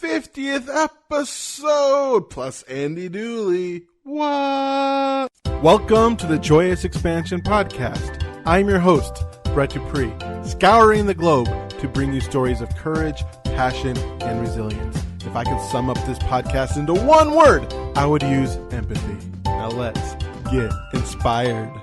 50th episode, plus Andy Dooley. What? Welcome to the Joyous Expansion Podcast. I'm your host, Brett Dupree, scouring the globe to bring you stories of courage, passion, and resilience. If I could sum up this podcast into one word, I would use empathy. Now let's get inspired.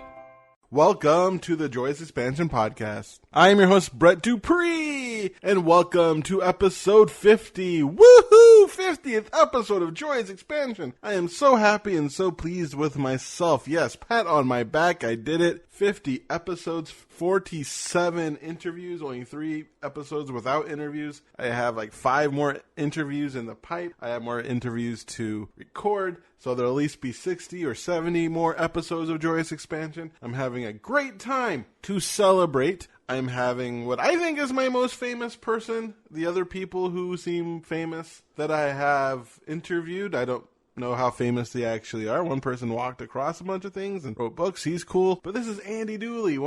Welcome to the Joyous Expansion Podcast. I am your host, Brett Dupree, and welcome to episode 50. Woohoo! 50th episode of Joyous Expansion. I am so happy and so pleased with myself. Yes, pat on my back, I did it. 50 episodes, 47 interviews, only 3 episodes without interviews. I have like 5 more interviews in the pipe. I have more interviews to record, so there'll at least be 60 or 70 more episodes of Joyous Expansion. I'm having a great time to celebrate. I'm having what I think is my most famous person. The other people who seem famous that I have interviewed, I don't know how famous they actually are. One person walked across a bunch of things and wrote books. He's cool. But this is Andy Dooley.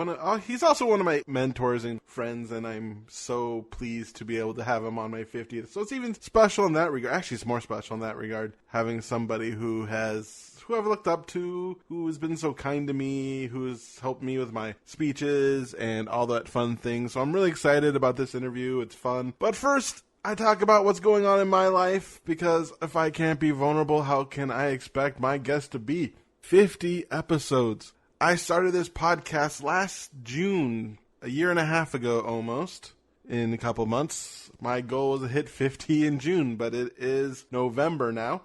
He's also one of my mentors and friends, and I'm so pleased to be able to have him on my 50th. So it's even special in that regard. Actually, it's more special in that regard, having somebody who I've looked up to, who has been so kind to me, who has helped me with my speeches and all that fun things. So I'm really excited about this interview. It's fun. But first, I talk about what's going on in my life, because if I can't be vulnerable, how can I expect my guest to be? 50 episodes. I started this podcast last June, a year and a half ago almost, in a couple months. My goal was to hit 50 in June, but it is November now.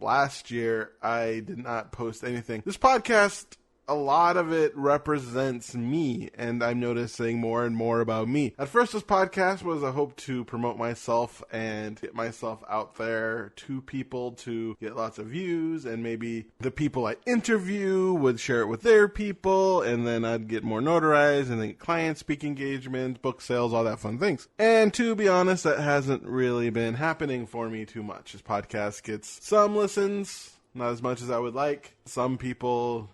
Last year, I did not post anything. This podcast, a lot of it represents me, and I'm noticing more and more about me. At first, this podcast was a hope to promote myself and get myself out there to people to get lots of views, and maybe the people I interview would share it with their people, and then I'd get more notarized, and then get client speaking engagements, book sales, all that fun things. And to be honest, that hasn't really been happening for me too much. This podcast gets some listens, not as much as I would like. Some people,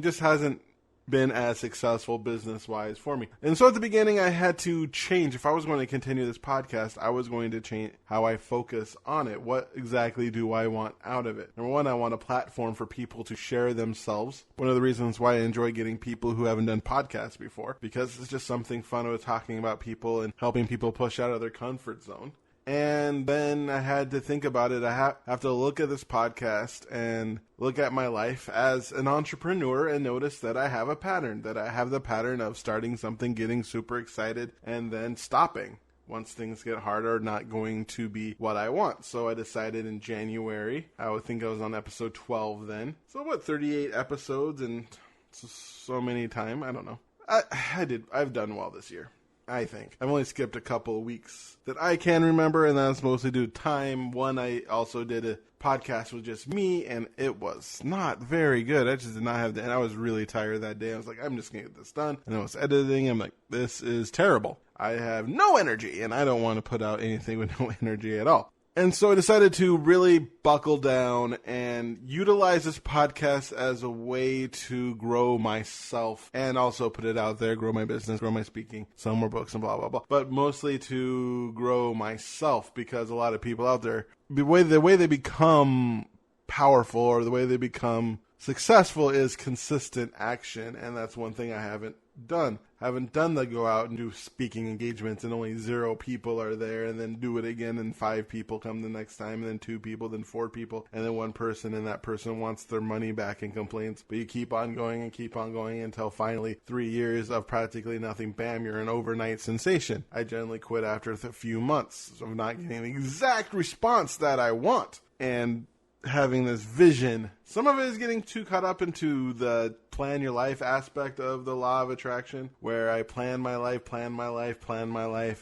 just hasn't been as successful business-wise for me. And so at the beginning, I had to change. If I was going to continue this podcast, I was going to change how I focus on it. What exactly do I want out of it? Number one, I want a platform for people to share themselves. One of the reasons why I enjoy getting people who haven't done podcasts before, because it's just something fun with talking about people and helping people push out of their comfort zone. And then I had to think about it. I have to look at this podcast and look at my life as an entrepreneur and notice that I have a pattern, that I have the pattern of starting something, getting super excited, and then stopping once things get harder, not going to be what I want. So I decided in January, I would think I was on episode 12 then. So what, 38 episodes and so many time? I don't know. I've done well this year, I think. I've only skipped a couple of weeks that I can remember, and that's mostly due to time. One, I also did a podcast with just me, and it was not very good. I just did not have and I was really tired that day. I was like, I'm just going to get this done. And I was editing. I'm like, this is terrible. I have no energy, and I don't want to put out anything with no energy at all. And so I decided to really buckle down and utilize this podcast as a way to grow myself and also put it out there, grow my business, grow my speaking, sell more books and blah, blah, blah. But mostly to grow myself, because a lot of people out there, the way they become powerful or the way they become successful is consistent action. And that's one thing I haven't done. Haven't done the go out and do speaking engagements and only 0 people are there, and then do it again and 5 people come the next time, and then 2 people, then 4 people, and then 1 person, and that person wants their money back and complains. But you keep on going and keep on going until finally 3 years of practically nothing, bam, you're an overnight sensation. I generally quit after a few months of not getting the exact response that I want. And having this vision, some of it is getting too caught up into the plan your life aspect of the law of attraction, where I plan my life,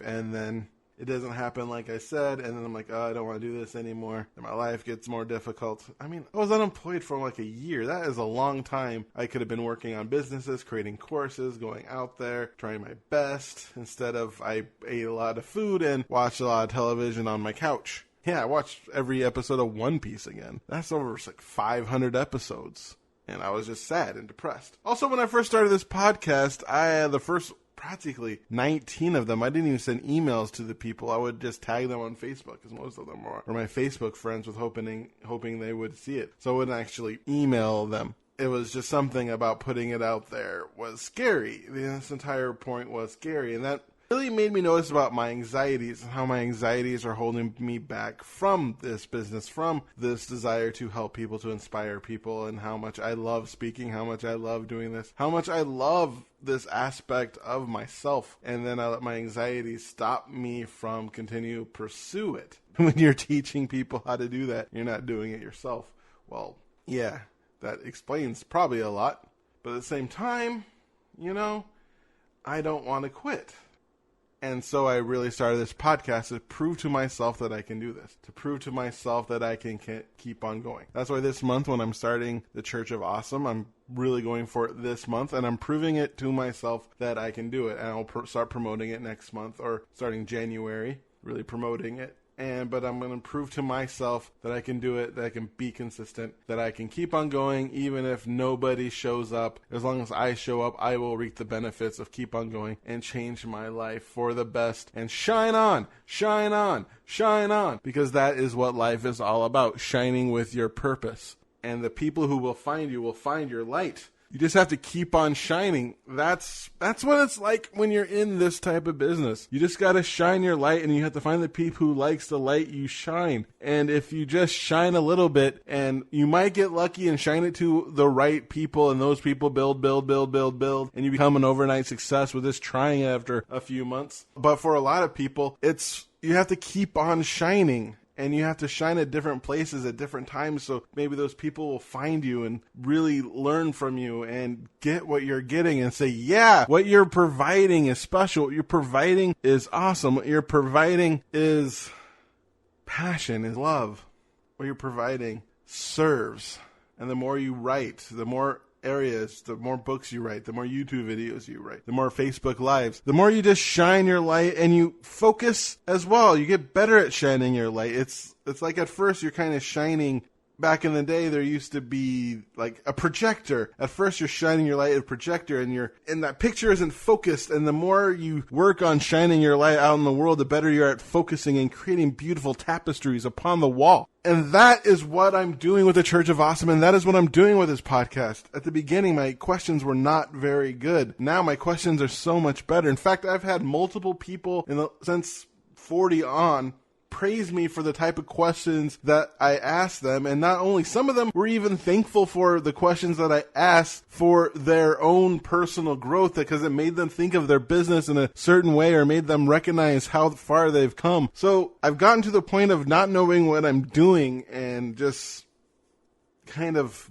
and then it doesn't happen like I said, and then I'm like, oh, I don't want to do this anymore, and my life gets more difficult. I was unemployed for like a year. That is a long time. I could have been working on businesses, creating courses, going out there, trying my best, instead of I ate a lot of food and watched a lot of television on my couch. Yeah, I watched every episode of One Piece again. That's over like 500 episodes. And I was just sad and depressed. Also, when I first started this podcast, the first practically 19 of them. I didn't even send emails to the people. I would just tag them on Facebook, because most of them were my Facebook friends, with hoping they would see it. So I wouldn't actually email them. It was just something about putting it out there was scary. This entire point was scary. And that really made me notice about my anxieties and how my anxieties are holding me back from this business, from this desire to help people, to inspire people, and how much I love speaking, how much I love doing this, how much I love this aspect of myself. And then I let my anxieties stop me from continue to pursue it. When you're teaching people how to do that, you're not doing it yourself. Well, yeah. That explains probably a lot. But at the same time, I don't want to quit. And so I really started this podcast to prove to myself that I can do this. To prove to myself that I can keep on going. That's why this month, when I'm starting the Church of Awesome, I'm really going for it this month. And I'm proving it to myself that I can do it. And I'll start promoting it next month, or starting January, really promoting it. But I'm going to prove to myself that I can do it, that I can be consistent, that I can keep on going even if nobody shows up. As long as I show up, I will reap the benefits of keep on going and change my life for the best. And shine on, shine on, shine on. Because that is what life is all about, shining with your purpose. And the people who will find you will find your light. You just have to keep on shining. That's what it's like when you're in this type of business. You just got to shine your light, and you have to find the people who likes the light you shine. And if you just shine a little bit, and you might get lucky and shine it to the right people, and those people build, and you become an overnight success with this trying after a few months. But for a lot of people, you have to keep on shining. And you have to shine at different places at different times, so maybe those people will find you and really learn from you and get what you're getting and say, yeah, what you're providing is special. What you're providing is awesome. What you're providing is passion, is love. What you're providing serves. And the more you write, the more areas, the more books you write, the more YouTube videos you write, the more Facebook lives, the more you just shine your light, and you focus as well. You get better at shining your light. It's like at first you're kind of shining. Back in the day, there used to be like a projector. At first, you're shining your light at a projector, and that picture isn't focused. And the more you work on shining your light out in the world, the better you're at focusing and creating beautiful tapestries upon the wall. And that is what I'm doing with the Church of Awesome, and that is what I'm doing with this podcast. At the beginning, my questions were not very good. Now my questions are so much better. In fact, I've had multiple people since 40 on praise me for the type of questions that I asked them. And not only, some of them were even thankful for the questions that I asked for their own personal growth, because it made them think of their business in a certain way, or made them recognize how far they've come. So I've gotten to the point of not knowing what I'm doing and just kind of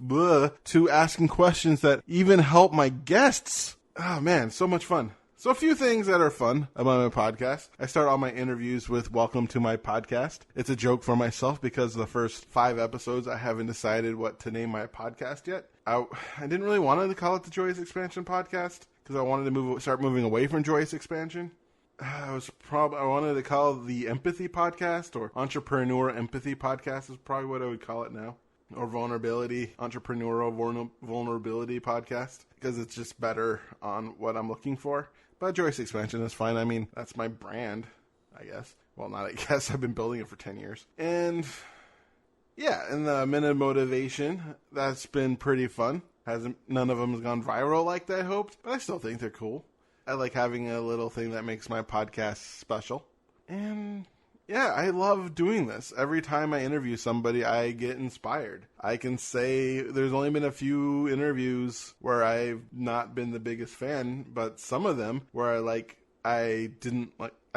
to asking questions that even help my guests. Oh man, so much fun. So a few things that are fun about my podcast. I start all my interviews with welcome to my podcast. It's a joke for myself because the first 5 episodes I haven't decided what to name my podcast yet. I didn't really want to call it the Joyous Expansion Podcast because I wanted to start moving away from Joyous Expansion. I wanted to call it the Empathy Podcast, or Entrepreneur Empathy Podcast is probably what I would call it now. Or Entrepreneurial Vulnerability Podcast, because it's just better on what I'm looking for. But Joyous Expansion is fine. I mean, that's my brand, I guess. Well, not I guess. I've been building it for 10 years. And yeah, and the Minute Motivation, that's been pretty fun. None of them has gone viral like I hoped, but I still think they're cool. I like having a little thing that makes my podcast special. And yeah, I love doing this. Every time I interview somebody, I get inspired. I can say there's only been a few interviews where I've not been the biggest fan, but some of them where I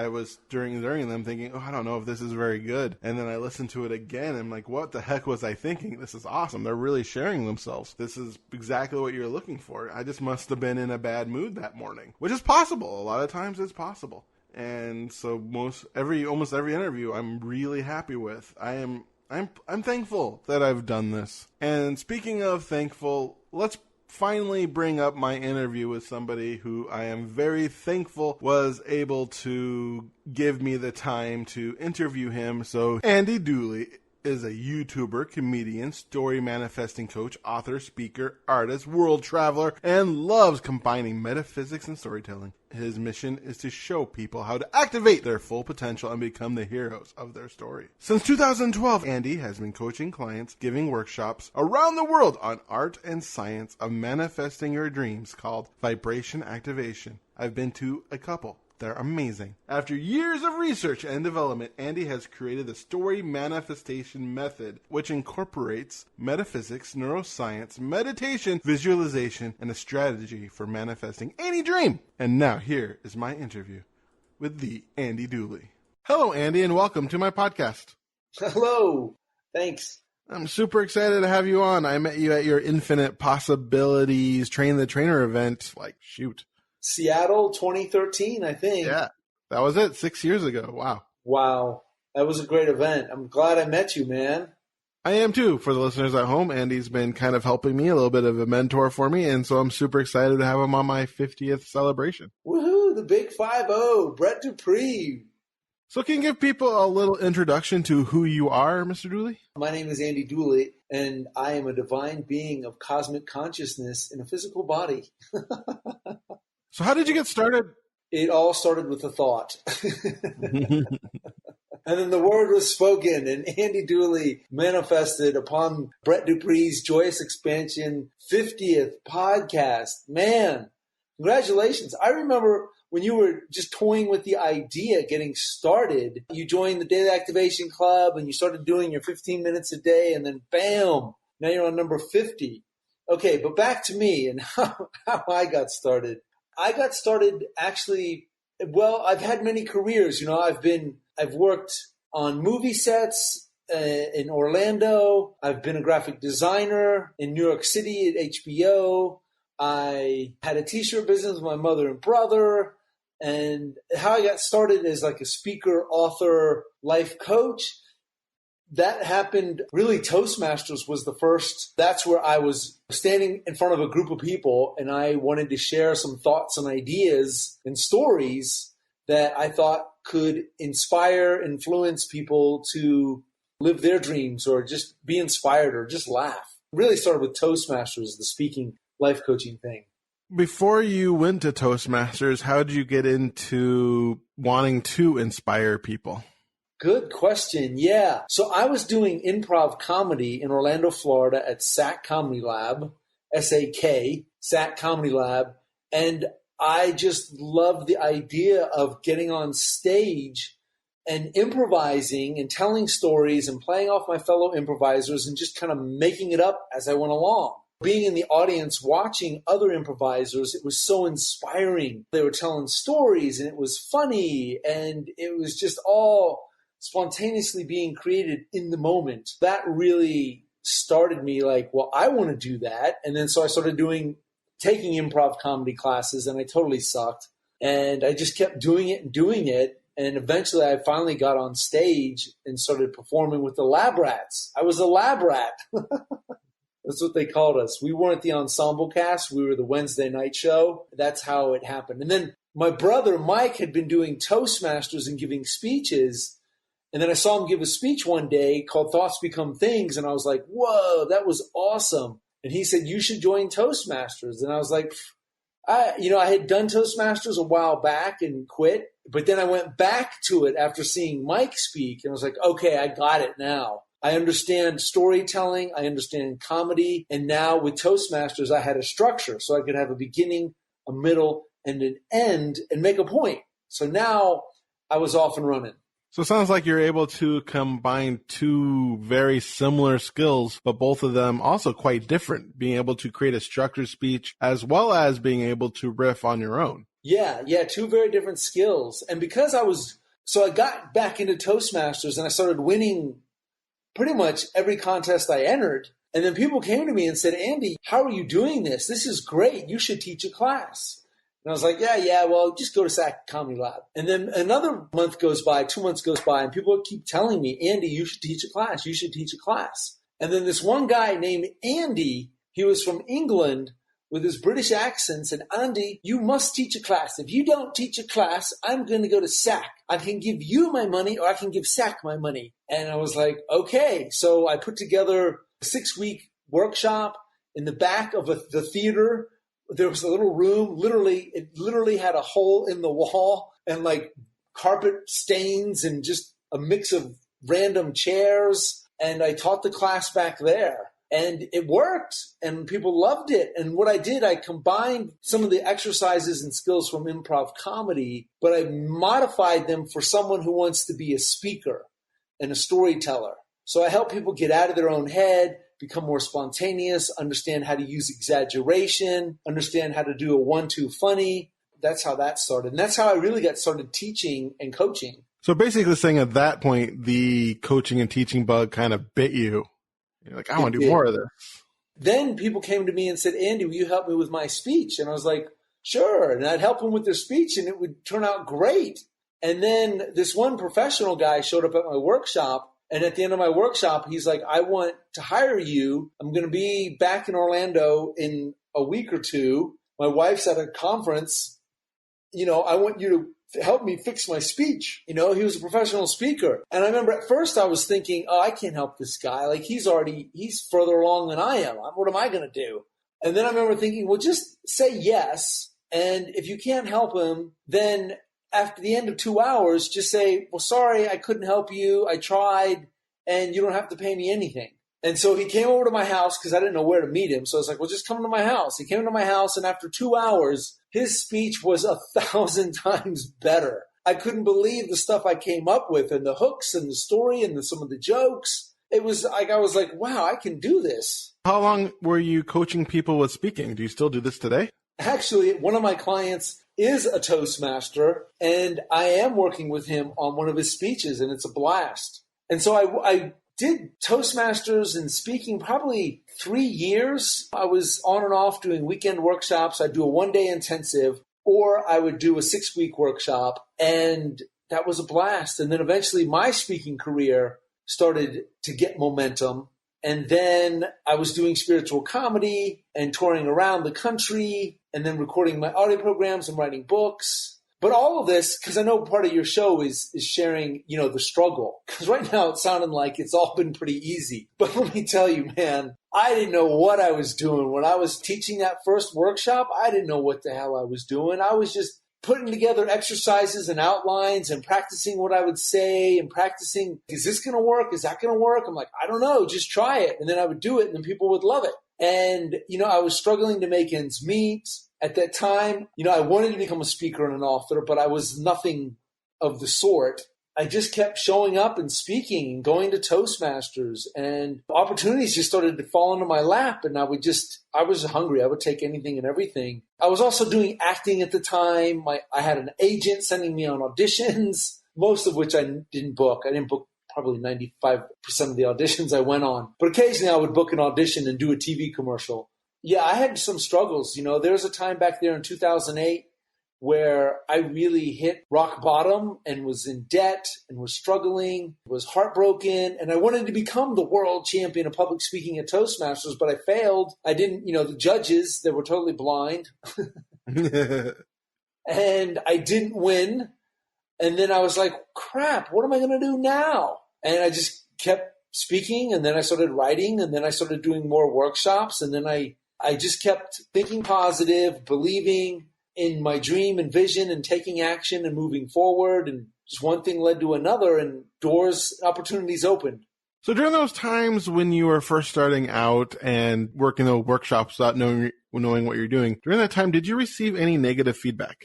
was during them thinking, I don't know if this is very good. And then I listened to it again and I'm like, what the heck was I thinking? This is awesome. They're really sharing themselves. This is exactly what you're looking for. I just must have been in a bad mood that morning, which is possible. A lot of times it's possible. And so almost every interview I'm really happy with. I'm thankful that I've done this. And speaking of thankful, let's finally bring up my interview with somebody who I am very thankful was able to give me the time to interview him. So Andy Dooley. is a YouTuber, comedian, story manifesting coach, author, speaker, artist, world traveler, and loves combining metaphysics and storytelling. His mission is to show people how to activate their full potential and become the heroes of their story. Since 2012, Andy has been coaching clients, giving workshops around the world on art and science of manifesting your dreams called vibration activation. I've been to a couple. They're amazing. After years of research and development, Andy has created the story manifestation method, which incorporates metaphysics, neuroscience, meditation, visualization, and a strategy for manifesting any dream. And now here is my interview with the Andy Dooley. Hello, Andy, and welcome to my podcast. Hello. Thanks. I'm super excited to have you on. I met you at your Infinite Possibilities Train the Trainer event. Seattle 2013, I think. Yeah, that was it. 6 years ago. Wow. That was a great event. I'm glad I met you, man. I am too. For the listeners at home, Andy's been kind of helping me, a little bit of a mentor for me, and so I'm super excited to have him on my 50th celebration. Woohoo, the big 5-0, Brett Dupree. So can you give people a little introduction to who you are, Mr. Dooley? My name is Andy Dooley, and I am a divine being of cosmic consciousness in a physical body. So how did you get started? It all started with a thought. And then the word was spoken, and Andy Dooley manifested upon Brett Dupree's Joyous Expansion 50th podcast. Man, congratulations. I remember when you were just toying with the idea, getting started, you joined the Daily Activation Club and you started doing your 15 minutes a day, and then bam, now you're on number 50. Okay, but back to me and how I got started. I got started actually, I've had many careers. I've worked on movie sets in Orlando. I've been a graphic designer in New York City at HBO. I had a t-shirt business with my mother and brother. And how I got started as like a speaker, author, life coach, that happened really. Toastmasters was the first. That's where I was standing in front of a group of people and I wanted to share some thoughts and ideas and stories that I thought could inspire, influence people to live their dreams or just be inspired or just laugh. It really started with Toastmasters, the speaking life coaching thing. Before you went to Toastmasters, how did you get into wanting to inspire people? Good question. Yeah. So I was doing improv comedy in Orlando, Florida at SAC Comedy Lab, SAK, SAC Comedy Lab. And I just loved the idea of getting on stage and improvising and telling stories and playing off my fellow improvisers and just kind of making it up as I went along. Being in the audience, watching other improvisers, it was so inspiring. They were telling stories and it was funny and it was just all spontaneously being created in the moment. That really started me like, well, I want to do that. And then so I started taking improv comedy classes and I totally sucked. And I just kept doing it. And eventually I finally got on stage and started performing with the Lab Rats. I was a Lab Rat. That's what they called us. We weren't the ensemble cast. We were the Wednesday night show. That's how it happened. And then my brother, Mike, had been doing Toastmasters and giving speeches. And then I saw him give a speech one day called Thoughts Become Things. And I was like, whoa, that was awesome. And he said, you should join Toastmasters. And I was like, I had done Toastmasters a while back and quit. But then I went back to it after seeing Mike speak. And I was like, okay, I got it now. I understand storytelling. I understand comedy. And now with Toastmasters, I had a structure so I could have a beginning, a middle, and an end and make a point. So now I was off and running. So it sounds like you're able to combine two very similar skills, but both of them also quite different, being able to create a structured speech as well as being able to riff on your own. Yeah, two very different skills. And because I got back into Toastmasters and I started winning pretty much every contest I entered. And then people came to me and said, Andy, how are you doing this? This is great. You should teach a class. And I was like, well, just go to SAC Comedy Lab. And then another month goes by, 2 months goes by, and people keep telling me, Andy, you should teach a class. You should teach a class. And then this one guy named Andy, he was from England, with his British accent said, Andy, you must teach a class. If you don't teach a class, I'm going to go to SAC. I can give you my money or I can give SAC my money. And I was like, okay. So I put together a 6-week workshop in the back of the theater. There was a little room. It literally had a hole in the wall and like carpet stains and just a mix of random chairs. And I taught the class back there. And it worked, and people loved it. And what I did, I combined some of the exercises and skills from improv comedy, but I modified them for someone who wants to be a speaker and a storyteller. So I help people get out of their own head, become more spontaneous, understand how to use exaggeration, understand how to do a 1-2 funny. That's how that started. And that's how I really got started teaching and coaching. So basically saying at that point, the coaching and teaching bug kind of bit you. You're like, I want to do more of this. Then people came to me and said, Andy, will you help me with my speech? And I was like, sure. And I'd help them with their speech and it would turn out great. And then this one professional guy showed up at my workshop. And at the end of my workshop, he's like, I want to hire you. I'm going to be back in Orlando in a week or two. My wife's at a conference. I want you to help me fix my speech. He was a professional speaker. And I remember at first I was thinking, oh, I can't help this guy. Like he's further along than I am. What am I going to do? And then I remember thinking, well, just say yes. And if you can't help him, then after the end of 2 hours, just say, well, sorry, I couldn't help you. I tried and you don't have to pay me anything. And so he came over to my house because I didn't know where to meet him. So I was like, well, just come to my house. He came to my house, and after 2 hours, his speech was 1,000 times better. I couldn't believe the stuff I came up with and the hooks and the story and some of the jokes. It was like, I was like, wow, I can do this. How long were you coaching people with speaking? Do you still do this today? Actually, one of my clients is a Toastmaster, and I am working with him on one of his speeches, and it's a blast. And so I did Toastmasters and speaking probably 3 years. I was on and off doing weekend workshops. I'd do a 1-day intensive, or I would do a 6-week workshop, and that was a blast. And then eventually my speaking career started to get momentum. And then I was doing spiritual comedy and touring around the country and then recording my audio programs and writing books. But all of this, because I know part of your show is sharing, the struggle. Because right now it's sounding like it's all been pretty easy. But let me tell you, man, I didn't know what I was doing. When I was teaching that first workshop, I didn't know what the hell I was doing. I was just putting together exercises and outlines and practicing what I would say and practicing, is this going to work? Is that going to work? I'm like, I don't know, just try it. And then I would do it and then people would love it. And, I was struggling to make ends meet. At that time, I wanted to become a speaker and an author, but I was nothing of the sort. I just kept showing up and speaking and going to Toastmasters, and opportunities just started to fall into my lap. And I was hungry. I would take anything and everything. I was also doing acting at the time. I had an agent sending me on auditions, most of which I didn't book. I didn't book probably 95% of the auditions I went on, but occasionally I would book an audition and do a TV commercial. Yeah, I had some struggles. There was a time back there in 2008 where I really hit rock bottom and was in debt and was struggling, was heartbroken, and I wanted to become the world champion of public speaking at Toastmasters, but I failed. I didn't, the judges, they were totally blind. And I didn't win. And then I was like, crap, what am I going to do now? And I just kept speaking, and then I started writing, and then I started doing more workshops, and then I just kept thinking positive, believing in my dream and vision and taking action and moving forward. And just one thing led to another and opportunities opened. So during those times when you were first starting out and working the workshops without knowing what you're doing, during that time, did you receive any negative feedback?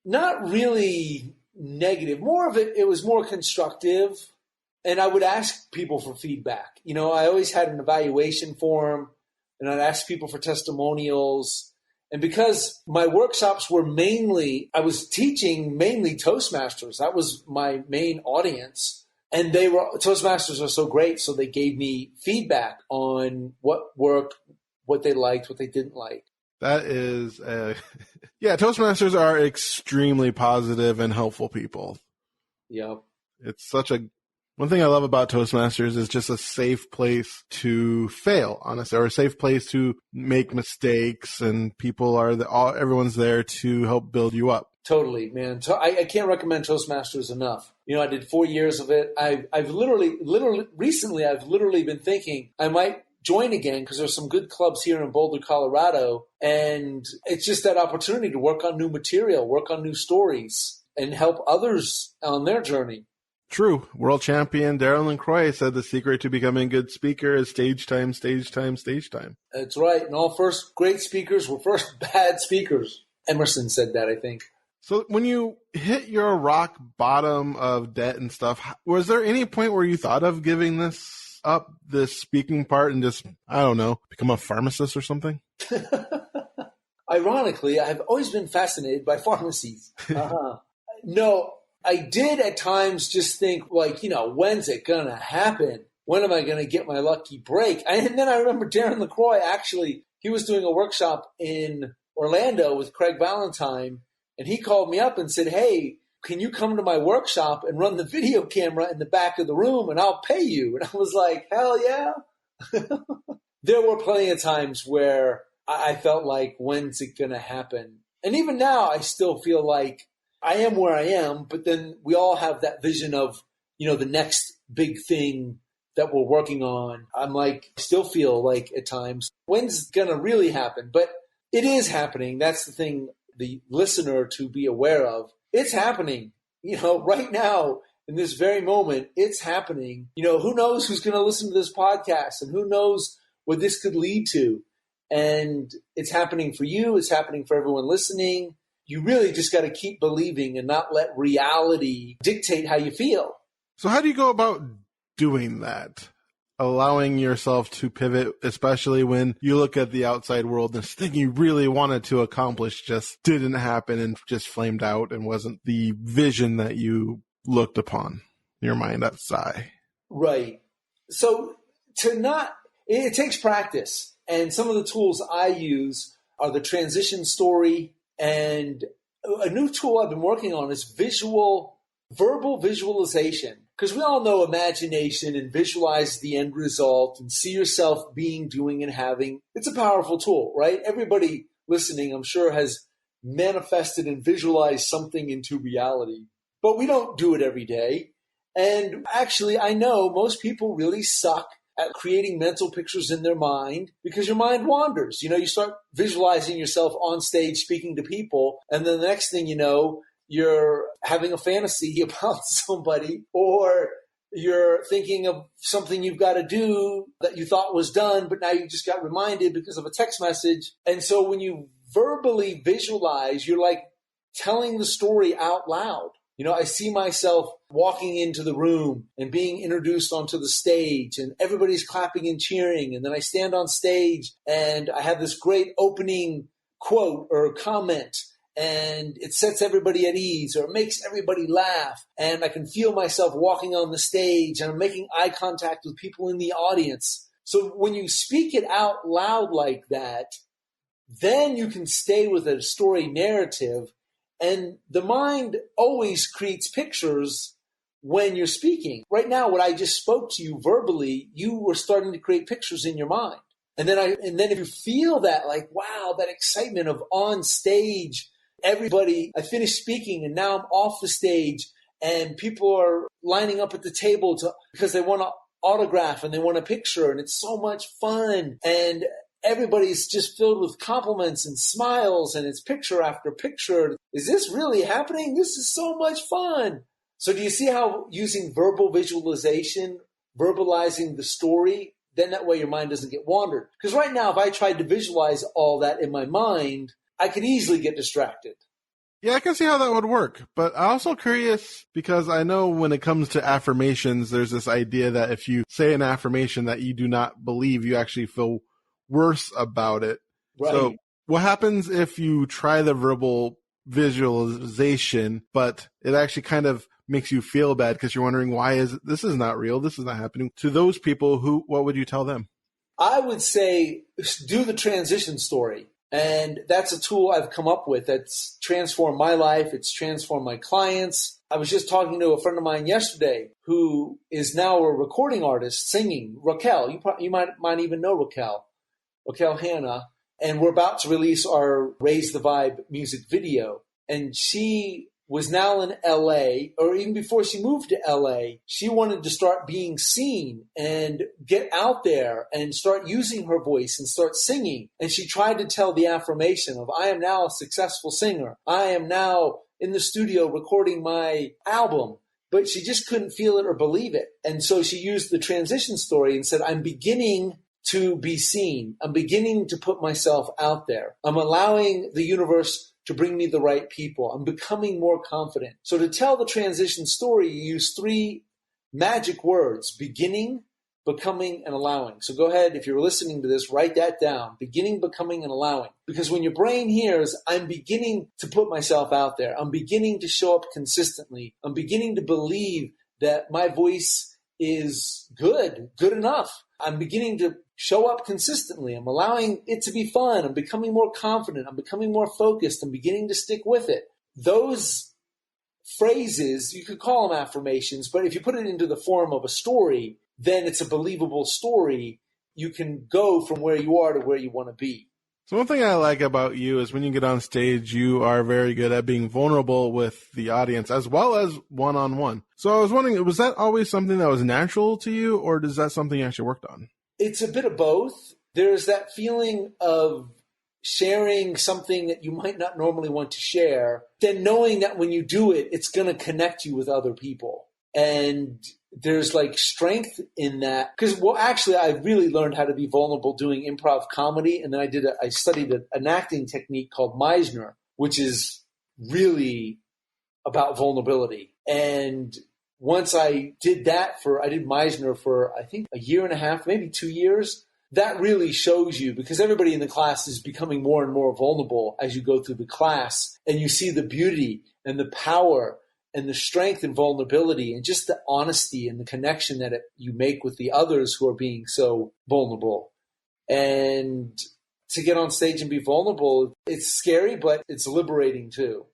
Not really negative. More of it was more constructive. And I would ask people for feedback. I always had an evaluation form, and I'd ask people for testimonials. And because my workshops were I was teaching mainly Toastmasters. That was my main audience. And Toastmasters are so great, so they gave me feedback on what worked, what they liked, what they didn't like. That is, Toastmasters are extremely positive and helpful people. Yeah. It's such a One thing I love about Toastmasters is just a safe place to fail, honestly, or a safe place to make mistakes, and everyone's there to help build you up. Totally, man. I can't recommend Toastmasters enough. I did 4 years of it. I've literally recently been thinking I might join again because there's some good clubs here in Boulder, Colorado, and it's just that opportunity to work on new material, work on new stories, and help others on their journey. True. World champion Daryl LaCroix said the secret to becoming a good speaker is stage time, stage time, stage time. That's right. And all first great speakers were first bad speakers. Emerson said that, I think. So when you hit your rock bottom of debt and stuff, was there any point where you thought of giving this up, this speaking part, and just, I don't know, become a pharmacist or something? Ironically, I've always been fascinated by pharmacies. No, I did at times just think, when's it going to happen? When am I going to get my lucky break? And then I remember Darren LaCroix, actually, he was doing a workshop in Orlando with Craig Valentine, and he called me up and said, hey, can you come to my workshop and run the video camera in the back of the room, and I'll pay you? And I was like, hell yeah. There were plenty of times where I felt like, when's it going to happen? And even now, I still feel like I am where I am, but then we all have that vision of, the next big thing that we're working on. I'm like, I still feel like at times, when's it going to really happen? But it is happening. That's the thing, the listener to be aware of. It's happening, right now in this very moment, it's happening. Who knows who's going to listen to this podcast, and who knows what this could lead to. And it's happening for you. It's happening for everyone listening. You really just got to keep believing and not let reality dictate how you feel. So how do you go about doing that? Allowing yourself to pivot, especially when you look at the outside world and this thing you really wanted to accomplish just didn't happen and just flamed out and wasn't the vision that you looked upon in your mind at sigh. Right. So it takes practice. And some of the tools I use are the transition story. And a new tool I've been working on is verbal visualization. Because we all know imagination and visualize the end result and see yourself being, doing, and having. It's a powerful tool, right? Everybody listening, I'm sure, has manifested and visualized something into reality. But we don't do it every day. And actually, I know most people really suck at creating mental pictures in their mind because your mind wanders. You start visualizing yourself on stage speaking to people, and then the next thing you know, you're having a fantasy about somebody, or you're thinking of something you've got to do that you thought was done, but now you just got reminded because of a text message. And so when you verbally visualize, you're like telling the story out loud. I see myself walking into the room and being introduced onto the stage, and everybody's clapping and cheering. And then I stand on stage and I have this great opening quote or comment, and it sets everybody at ease, or it makes everybody laugh. And I can feel myself walking on the stage, and I'm making eye contact with people in the audience. So when you speak it out loud like that, then you can stay with a story narrative. And the mind always creates pictures when you're speaking. Right now, what I just spoke to you verbally, you were starting to create pictures in your mind. And then if you feel that, like, wow, that excitement of on stage, everybody, I finished speaking and now I'm off the stage and people are lining up at the table because they want an autograph and they want a picture, and it's so much fun. And everybody's just filled with compliments and smiles, and it's picture after picture. Is this really happening? This is so much fun. So do you see how using verbal visualization, verbalizing the story, then that way your mind doesn't get wandered? Because right now, if I tried to visualize all that in my mind, I could easily get distracted. Yeah, I can see how that would work. But I'm also curious because I know when it comes to affirmations, there's this idea that if you say an affirmation that you do not believe, you actually feel worse about it. Right. So what happens if you try the verbal visualization, but it actually kind of makes you feel bad because you're wondering this is not real, this is not happening? To those people, what would you tell them? I would say do the transition story. And that's a tool I've come up with that's transformed my life. It's transformed my clients. I was just talking to a friend of mine yesterday who is now a recording artist singing, Raquel. You might even know Raquel Hanna. And we're about to release our Raise the Vibe music video. And she was now in LA, or even before she moved to LA, she wanted to start being seen and get out there and start using her voice and start singing. And she tried to tell the affirmation of, I am now a successful singer. I am now in the studio recording my album. But she just couldn't feel it or believe it. And so she used the transition story and said, I'm beginning to be seen. I'm beginning to put myself out there. I'm allowing the universe to bring me the right people. I'm becoming more confident. So to tell the transition story, you use 3 magic words: beginning, becoming, and allowing. So go ahead, if you're listening to this, write that down: beginning, becoming, and allowing. Because when your brain hears, I'm beginning to put myself out there, I'm beginning to show up consistently, I'm beginning to believe that my voice is good enough, I'm beginning to show up consistently, I'm allowing it to be fun, I'm becoming more confident, I'm becoming more focused, I'm beginning to stick with it. Those phrases, you could call them affirmations, but if you put it into the form of a story, then it's a believable story. You can go from where you are to where you want to be. So one thing I like about you is when you get on stage, you are very good at being vulnerable with the audience as well as one-on-one. So I was wondering, was that always something that was natural to you, or is that something you actually worked on? It's a bit of both. There's that feeling of sharing something that you might not normally want to share, then knowing that when you do it, it's going to connect you with other people. And there's like strength in that. Because, well, actually, I really learned how to be vulnerable doing improv comedy. And then I studied an acting technique called Meisner, which is really about vulnerability. And once I did Meisner for, I think, 1.5 years, maybe 2 years. That really shows you, because everybody in the class is becoming more and more vulnerable as you go through the class, and you see the beauty and the power and the strength and vulnerability and just the honesty and the connection that you make with the others who are being so vulnerable. And to get on stage and be vulnerable, it's scary, but it's liberating too.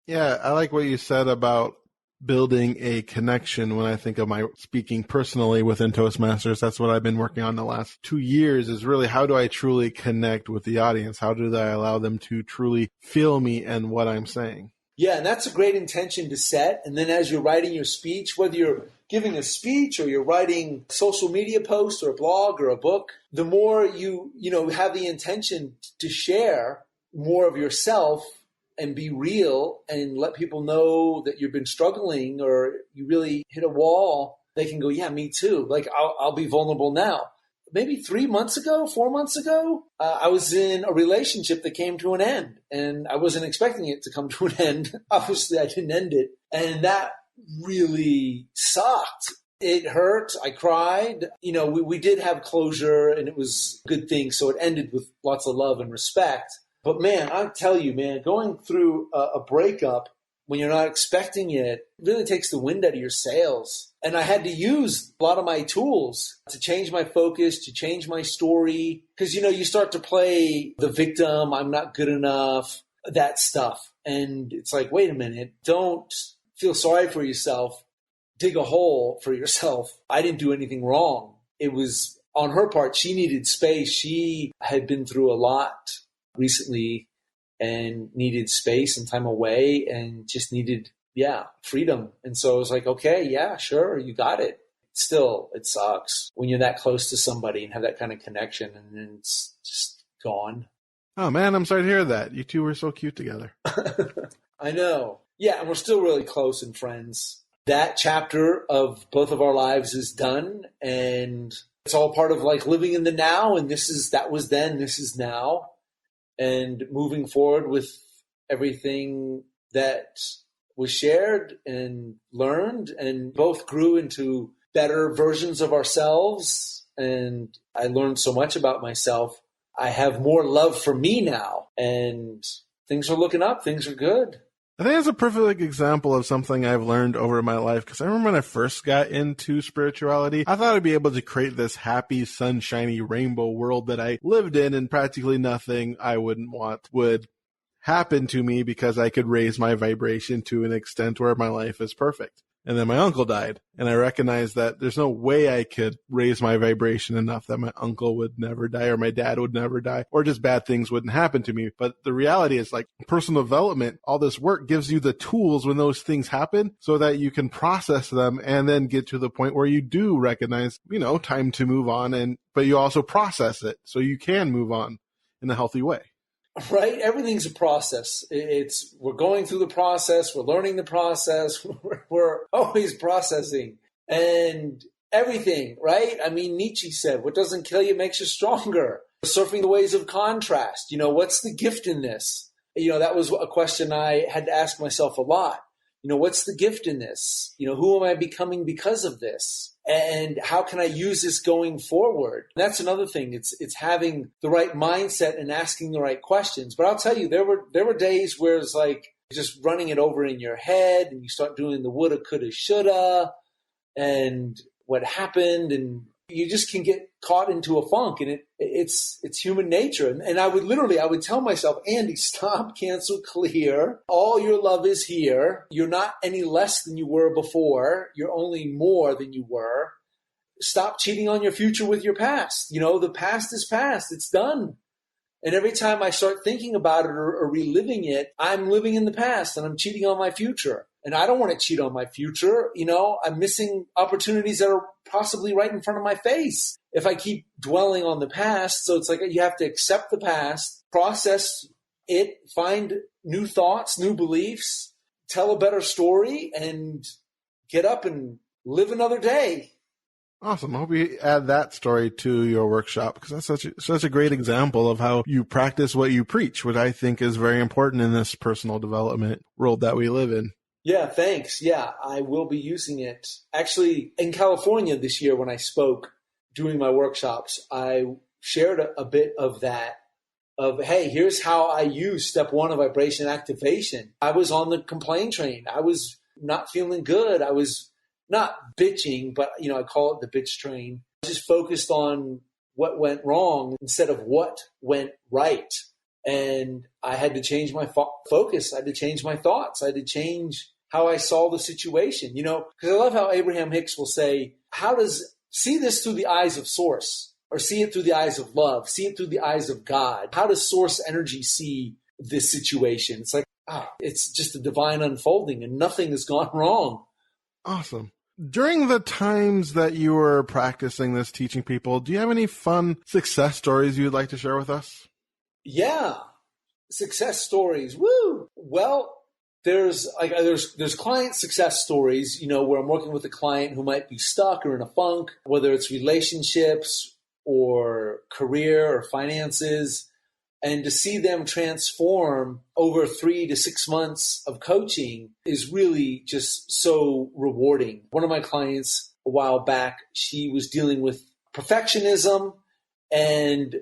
Yeah, I like what you said about building a connection. When I think of my speaking personally within Toastmasters, that's what I've been working on the last 2 years, is really how do I truly connect with the audience? How do I allow them to truly feel me and what I'm saying? Yeah, and that's a great intention to set. And then as you're writing your speech, whether you're giving a speech or you're writing a social media post or a blog or a book, the more you have the intention to share more of yourself and be real and let people know that you've been struggling or you really hit a wall, they can go, yeah, me too. Like, I'll be vulnerable now. Maybe 4 months ago, I was in a relationship that came to an end, and I wasn't expecting it to come to an end. Obviously, I didn't end it. And that really sucked. It hurt. I cried. We did have closure, and it was a good thing. So it ended with lots of love and respect. But man, I tell you, man, going through a breakup when you're not expecting it really takes the wind out of your sails. And I had to use a lot of my tools to change my focus, to change my story. Because, you start to play the victim, I'm not good enough, that stuff. And it's like, wait a minute, don't feel sorry for yourself. Dig a hole for yourself. I didn't do anything wrong. It was on her part. She needed space. She had been through a lot recently and needed space and time away and just needed, freedom. And so I was like, okay, yeah, sure, you got it. Still, it sucks when you're that close to somebody and have that kind of connection and then it's just gone. Oh man, I'm sorry to hear that. You two were so cute together. I know. Yeah, and we're still really close and friends. That chapter of both of our lives is done, and it's all part of like living in the now, and that was then, this is now. And moving forward with everything that was shared and learned, and both grew into better versions of ourselves. And I learned so much about myself. I have more love for me now, and things are looking up. Things are good. I think that's a perfect example of something I've learned over my life, because I remember when I first got into spirituality, I thought I'd be able to create this happy, sunshiny rainbow world that I lived in, and practically nothing I wouldn't want would happened to me because I could raise my vibration to an extent where my life is perfect. And then my uncle died. And I recognized that there's no way I could raise my vibration enough that my uncle would never die or my dad would never die or just bad things wouldn't happen to me. But the reality is, like, personal development, all this work gives you the tools when those things happen so that you can process them and then get to the point where you do recognize, time to move on. But you also process it so you can move on in a healthy way. Right? Everything's a process. We're going through the process. We're learning the process. We're always processing and everything, right? I mean, Nietzsche said, what doesn't kill you makes you stronger. Surfing the waves of contrast. What's the gift in this? That was a question I had to ask myself a lot. What's the gift in this? Who am I becoming because of this? And how can I use this going forward? That's another thing. It's having the right mindset and asking the right questions. But I'll tell you, there were days where it's like just running it over in your head and you start doing the woulda, coulda, shoulda and what happened, and you just can get caught into a funk, and it's human nature. And I would tell myself, Andy, stop, cancel, clear. All your love is here. You're not any less than you were before. You're only more than you were. Stop cheating on your future with your past. The past is past. It's done. And every time I start thinking about it or reliving it, I'm living in the past and I'm cheating on my future. And I don't want to cheat on my future. I'm missing opportunities that are possibly right in front of my face if I keep dwelling on the past. So it's like you have to accept the past, process it, find new thoughts, new beliefs, tell a better story, and get up and live another day. Awesome. I hope you add that story to your workshop, because that's such a great example of how you practice what you preach, which I think is very important in this personal development world that we live in. Yeah, thanks. Yeah, I will be using it. Actually, in California this year when I spoke doing my workshops, I shared a bit of that, of, hey, here's how I use step 1 of vibration activation. I was on the complaint train. I was not feeling good. I was not bitching, but, I call it the bitch train. I was just focused on what went wrong instead of what went right. And I had to change my focus. I had to change my thoughts. I had to change how I saw the situation, because I love how Abraham Hicks will say, see this through the eyes of source, or see it through the eyes of love, see it through the eyes of God. How does source energy see this situation? It's like, it's just a divine unfolding and nothing has gone wrong. Awesome. During the times that you were practicing this, teaching people, do you have any fun success stories you'd like to share with us? Yeah. Success stories. Woo. Well, there's client success stories, where I'm working with a client who might be stuck or in a funk, whether it's relationships or career or finances, and to see them transform over 3 to 6 months of coaching is really just so rewarding. One of my clients a while back, she was dealing with perfectionism and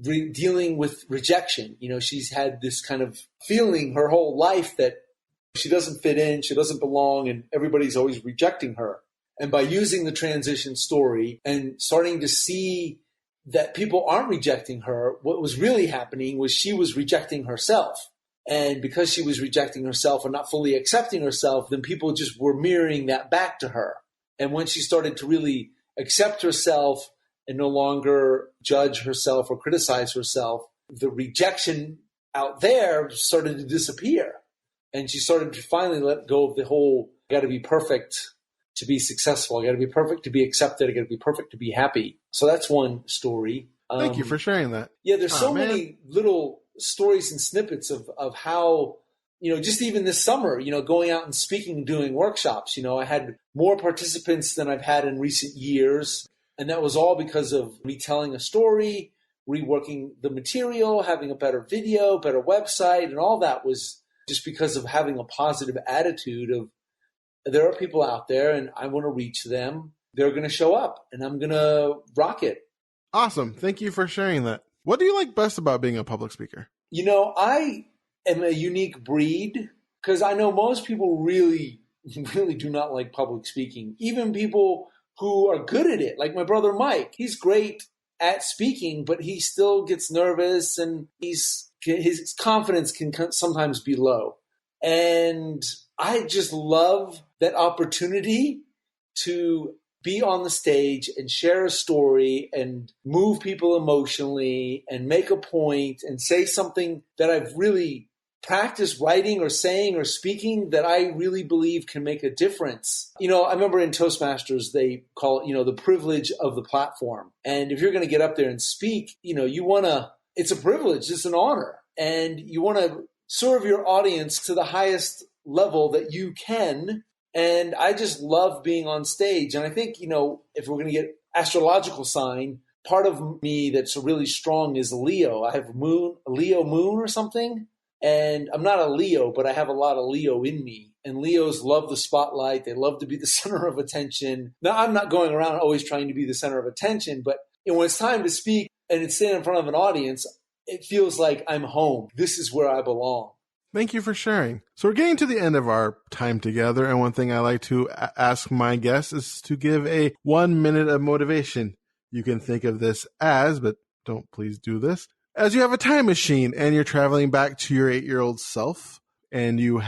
dealing with rejection. She's had this kind of feeling her whole life that she doesn't fit in, she doesn't belong, and everybody's always rejecting her. And by using the transition story and starting to see that people aren't rejecting her, what was really happening was she was rejecting herself. And because she was rejecting herself and not fully accepting herself, then people just were mirroring that back to her. And when she started to really accept herself and no longer judge herself or criticize herself, the rejection out there started to disappear. And she started to finally let go of the whole, I got to be perfect to be successful. I got to be perfect to be accepted. I got to be perfect to be happy. So that's one story. Thank you for sharing that. Yeah, there's so many little stories and snippets of how, just even this summer, going out and speaking and doing workshops, I had more participants than I've had in recent years. And that was all because of retelling a story, reworking the material, having a better video, better website, and all that was just because of having a positive attitude of there are people out there and I want to reach them. They're going to show up and I'm going to rock it. Awesome. Thank you for sharing that. What do you like best about being a public speaker? I am a unique breed because I know most people really, really do not like public speaking. Even people who are good at it, like my brother Mike, he's great at speaking, but he still gets nervous and his confidence can sometimes be low. And I just love that opportunity to be on the stage and share a story and move people emotionally and make a point and say something that I've really practiced writing or saying or speaking that I really believe can make a difference. I remember in Toastmasters, they call it, the privilege of the platform. And if you're going to get up there and speak, it's a privilege, it's an honor. And you want to serve your audience to the highest level that you can. And I just love being on stage. And I think, if we're going to get astrological sign, part of me that's really strong is Leo. I have Leo moon or something. And I'm not a Leo, but I have a lot of Leo in me. And Leos love the spotlight. They love to be the center of attention. Now, I'm not going around always trying to be the center of attention, but when it's time to speak and it's standing in front of an audience, it feels like I'm home. This is where I belong. Thank you for sharing. So we're getting to the end of our time together, and one thing I like to ask my guests is to give a 1 minute of motivation. You can think of this as, but don't please do this, as you have a time machine and you're traveling back to your 8-year-old self, and you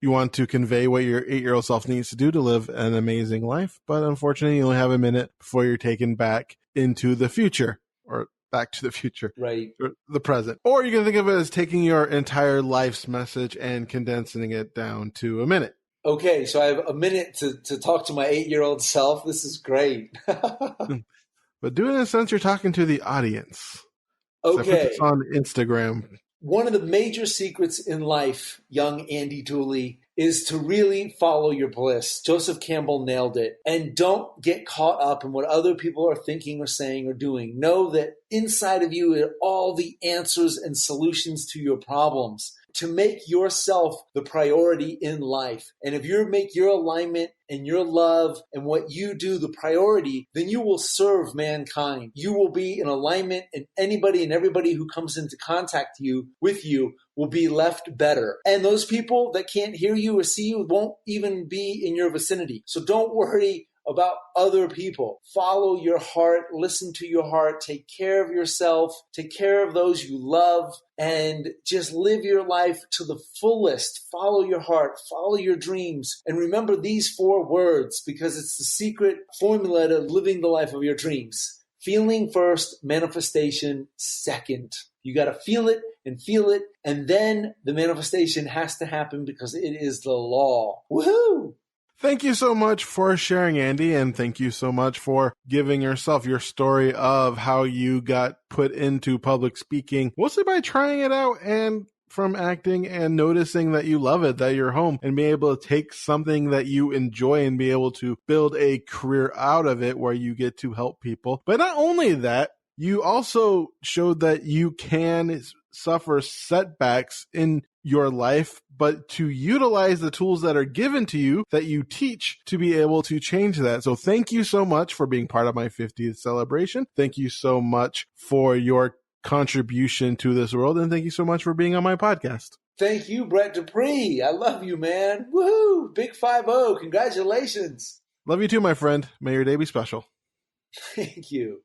want to convey what your 8-year-old self needs to do to live an amazing life, but unfortunately you only have a minute before you're taken back into the future, or back to the future, right? Or the present. Or you can think of it as taking your entire life's message and condensing it down to a minute. Okay, so I have a minute to talk to my 8-year-old self. This is great. But do it in a sense you're talking to the audience. Okay. So I put this on Instagram. One of the major secrets in life, young Andy Dooley, is to really follow your bliss. Joseph Campbell nailed it. And don't get caught up in what other people are thinking or saying or doing. Know that inside of you are all the answers and solutions to your problems. To make yourself the priority in life. And if you make your alignment and your love and what you do the priority, then you will serve mankind. You will be in alignment, and anybody and everybody who comes into contact with you will be left better. And those people that can't hear you or see you won't even be in your vicinity. So don't worry about other people. Follow your heart, listen to your heart, take care of yourself, take care of those you love, and just live your life to the fullest. Follow your heart, follow your dreams, and remember these 4 words because it's the secret formula to living the life of your dreams. Feeling first, manifestation second. You got to feel it, and then the manifestation has to happen because it is the law. Woohoo! Thank you so much for sharing, Andy, and thank you so much for giving yourself your story of how you got put into public speaking, mostly by trying it out and from acting and noticing that you love it, that you're home, and being able to take something that you enjoy and be able to build a career out of it where you get to help people. But not only that, you also showed that you can suffer setbacks in your life, but to utilize the tools that are given to you that you teach to be able to change that. So thank you so much for being part of my 50th celebration. Thank you so much for your contribution to this world. And thank you so much for being on my podcast. Thank you, Brett Dupree. I love you, man. Woohoo! Big 5-0. Congratulations. Love you too, my friend. May your day be special. Thank you.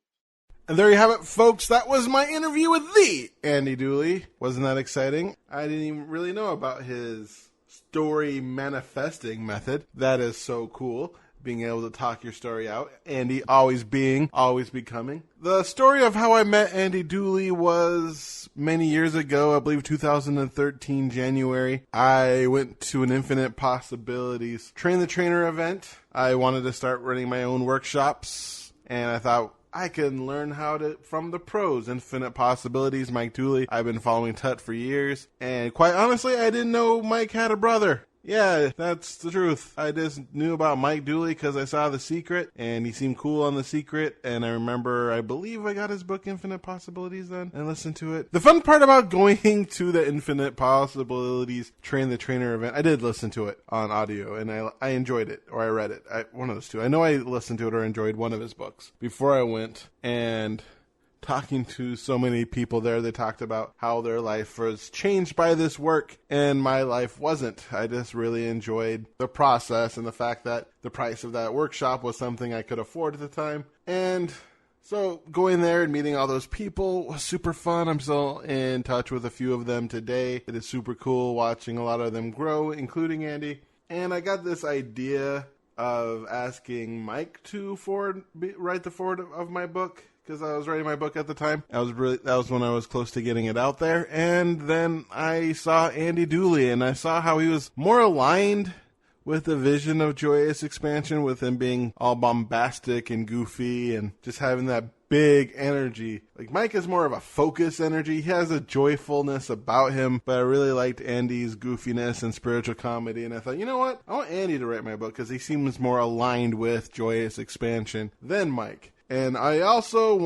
And there you have it, folks. That was my interview with the Andy Dooley. Wasn't that exciting? I didn't even really know about his story manifesting method. That is so cool. Being able to talk your story out. Andy always being, always becoming. The story of how I met Andy Dooley was many years ago, I believe 2013, January. I went to an Infinite Possibilities Train the Trainer event. I wanted to start running my own workshops, and I thought, I can learn how to from the pros. Infinite Possibilities, Mike Dooley. I've been following Tut for years. And quite honestly, I didn't know Mike had a brother. Yeah, that's the truth. I just knew about Mike Dooley because I saw The Secret, and he seemed cool on The Secret, and I believe I got his book Infinite Possibilities then, and listened to it. The fun part about going to the Infinite Possibilities Train the Trainer event, I did listen to it on audio, and I enjoyed it, or I read it. One of those two. I know I listened to it or enjoyed one of his books before I went, and talking to so many people there, they talked about how their life was changed by this work, and my life wasn't. I just really enjoyed the process and the fact that the price of that workshop was something I could afford at the time. And So going there and meeting all those people was super fun. I'm still in touch with a few of them today. It is super cool watching a lot of them grow, including Andy. And I got this idea of asking Mike to write the foreword of my book, because I was writing my book at the time. That was when I was close to getting it out there. And then I saw Andy Dooley, and I saw how he was more aligned with the vision of Joyous expansion, with him being all bombastic and goofy and just having that big energy. Like, Mike is more of a focus energy. He has a joyfulness about him, but I really liked Andy's goofiness and spiritual comedy, and I thought, you know what? I want Andy to write my book because he seems more aligned with Joyous expansion than Mike. And I also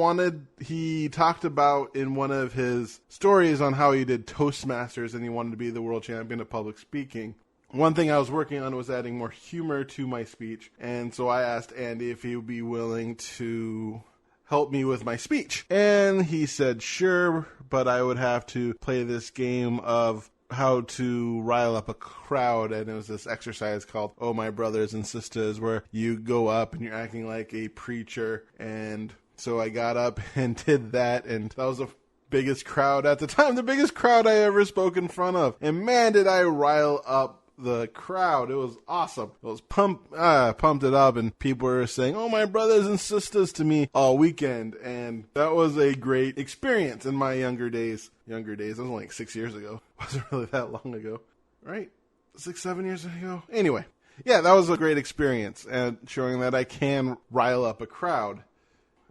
he talked about in one of his stories on how he did Toastmasters and he wanted to be the world champion of public speaking. One thing I was working on was adding more humor to my speech, and so I asked Andy if he would be willing to help me with my speech. And he said sure, but I would have to play this game of how to rile up a crowd, and it was this exercise called Oh My Brothers and Sisters, where you go up and you're acting like a preacher. And so I got up and did that, and that was the biggest crowd at the time, the biggest crowd I ever spoke in front of. And man, did I rile up the crowd. It was awesome. It was pumped it up, and people were saying, "Oh, my brothers and sisters" to me all weekend, and that was a great experience in my younger days. That was only like 6 years ago. It wasn't really that long ago, right? 6-7 years ago. Anyway, yeah, that was a great experience, and showing that I can rile up a crowd.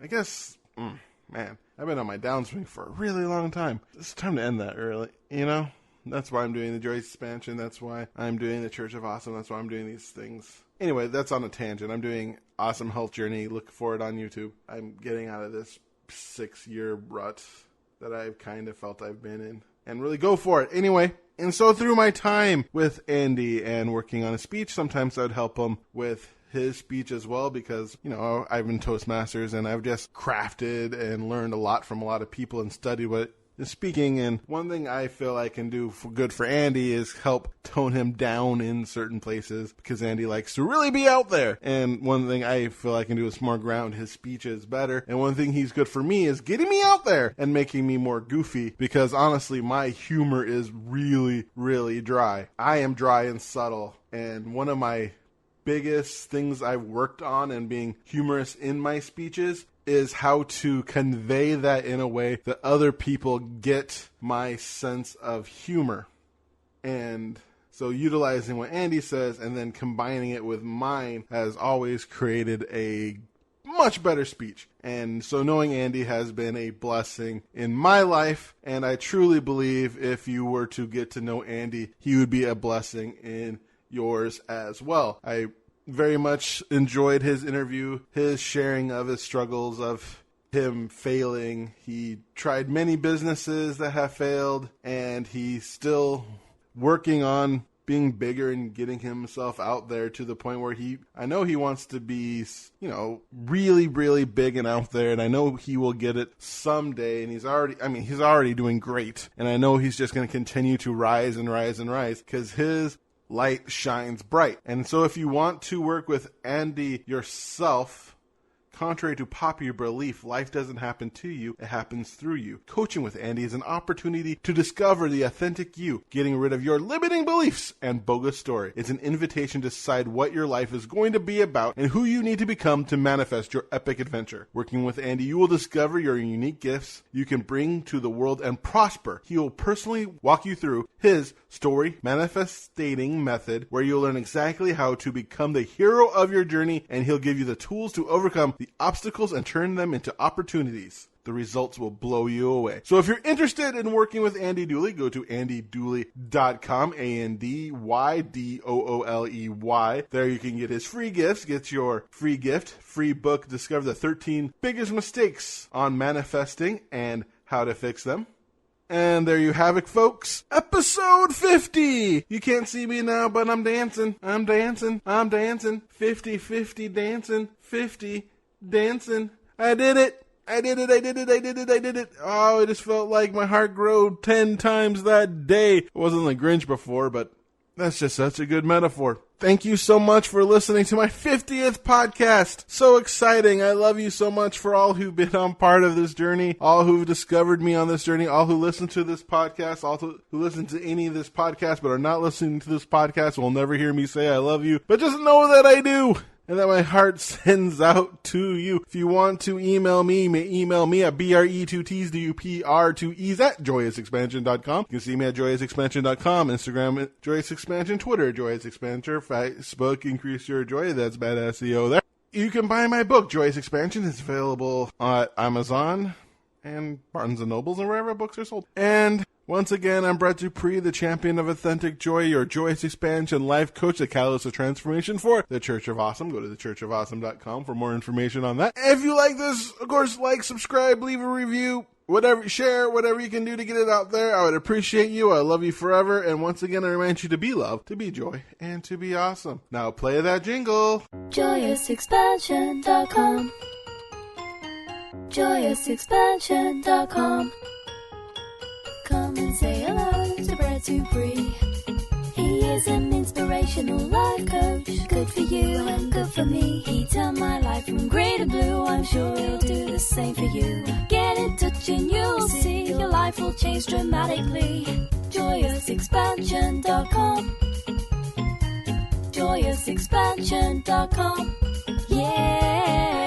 I guess, man, I've been on my downswing for a really long time. It's time to end that early, you know? That's why I'm doing the Joyous expansion. That's why I'm doing the Church of Awesome. That's why I'm doing these things. Anyway, that's on a tangent. I'm doing Awesome Health Journey. Look for it on YouTube. I'm getting out of this 6-year rut that I've kind of felt I've been in. And really go for it. Anyway, and so through my time with Andy and working on a speech, sometimes I'd help him with his speech as well, because, you know, I've been Toastmasters and I've just crafted and learned a lot from a lot of people and studied what speaking. And one thing I feel I can do good for Andy is help tone him down in certain places, because Andy likes to really be out there. And one thing I feel I can do is more ground his speeches better. And one thing he's good for me is getting me out there and making me more goofy, because honestly, my humor is really, really dry. I am dry and subtle. And one of my biggest things I've worked on and being humorous in my speeches is how to convey that in a way that other people get my sense of humor. And so utilizing what Andy says and then combining it with mine has always created a much better speech. And so knowing Andy has been a blessing in my life, and I truly believe if you were to get to know Andy, he would be a blessing in yours as well. I very much enjoyed his interview, his sharing of his struggles, of him failing. He tried many businesses that have failed, and he's still working on being bigger and getting himself out there to the point where I know he wants to be, you know, really, really big and out there, and I know he will get it someday, and he's already doing great, and I know he's just going to continue to rise and rise and rise, because his light shines bright. And so if you want to work with Andy yourself, contrary to popular belief, life doesn't happen to you, it happens through you. Coaching with Andy is an opportunity to discover the authentic you, getting rid of your limiting beliefs and bogus story. It's an invitation to decide what your life is going to be about and who you need to become to manifest your epic adventure. Working with Andy, you will discover your unique gifts you can bring to the world and prosper. He will personally walk you through his story manifesting method, where you'll learn exactly how to become the hero of your journey, and he'll give you the tools to overcome the obstacles and turn them into opportunities. The results will blow you away. So if you're interested in working with Andy Dooley, go to andydooley.com, ANDYDOOLEY. There you can get his free gifts, get your free gift, free book, Discover the 13 Biggest Mistakes on Manifesting and How to Fix Them. And there you have it, folks. Episode 50. You can't see me now, but I'm dancing. 50-50 dancing. 50 dancing. I did it. Oh, it just felt like my heart grew 10 times that day. It wasn't the Grinch before, but that's just such a good metaphor. Thank you so much for listening to my 50th podcast. So exciting. I love you so much for all who've been on part of this journey, all who've discovered me on this journey, all who listen to this podcast, all who listen to any of this podcast but are not listening to this podcast will never hear me say I love you. But just know that I do. And that my heart sends out to you. If you want to email me, you may email me at BRE2TSDUPR2Es at joyousexpansion.com. You can see me at joyousexpansion.com, Instagram at joyousexpansion, Twitter joyousexpansion, Facebook increase your joy. That's bad SEO there. You can buy my book, Joyous Expansion. It's available at Amazon and Barnes & Nobles and wherever books are sold. And once again, I'm Brett Dupree, the champion of authentic joy, your Joyous Expansion life coach, the catalyst of transformation for the Church of Awesome. Go to thechurchofawesome.com for more information on that. If you like this, of course, like, subscribe, leave a review, whatever, share, whatever you can do to get it out there. I would appreciate you. I love you forever. And once again, I remind you to be love, to be joy, and to be awesome. Now play that jingle. JoyousExpansion.com. JoyousExpansion.com. Come and say hello to Brett Dupree. He is an inspirational life coach, good for you and good for me. He turned my life from grey to blue. I'm sure he'll do the same for you. Get in touch and you'll see your life will change dramatically. JoyousExpansion.com. JoyousExpansion.com. Yeah.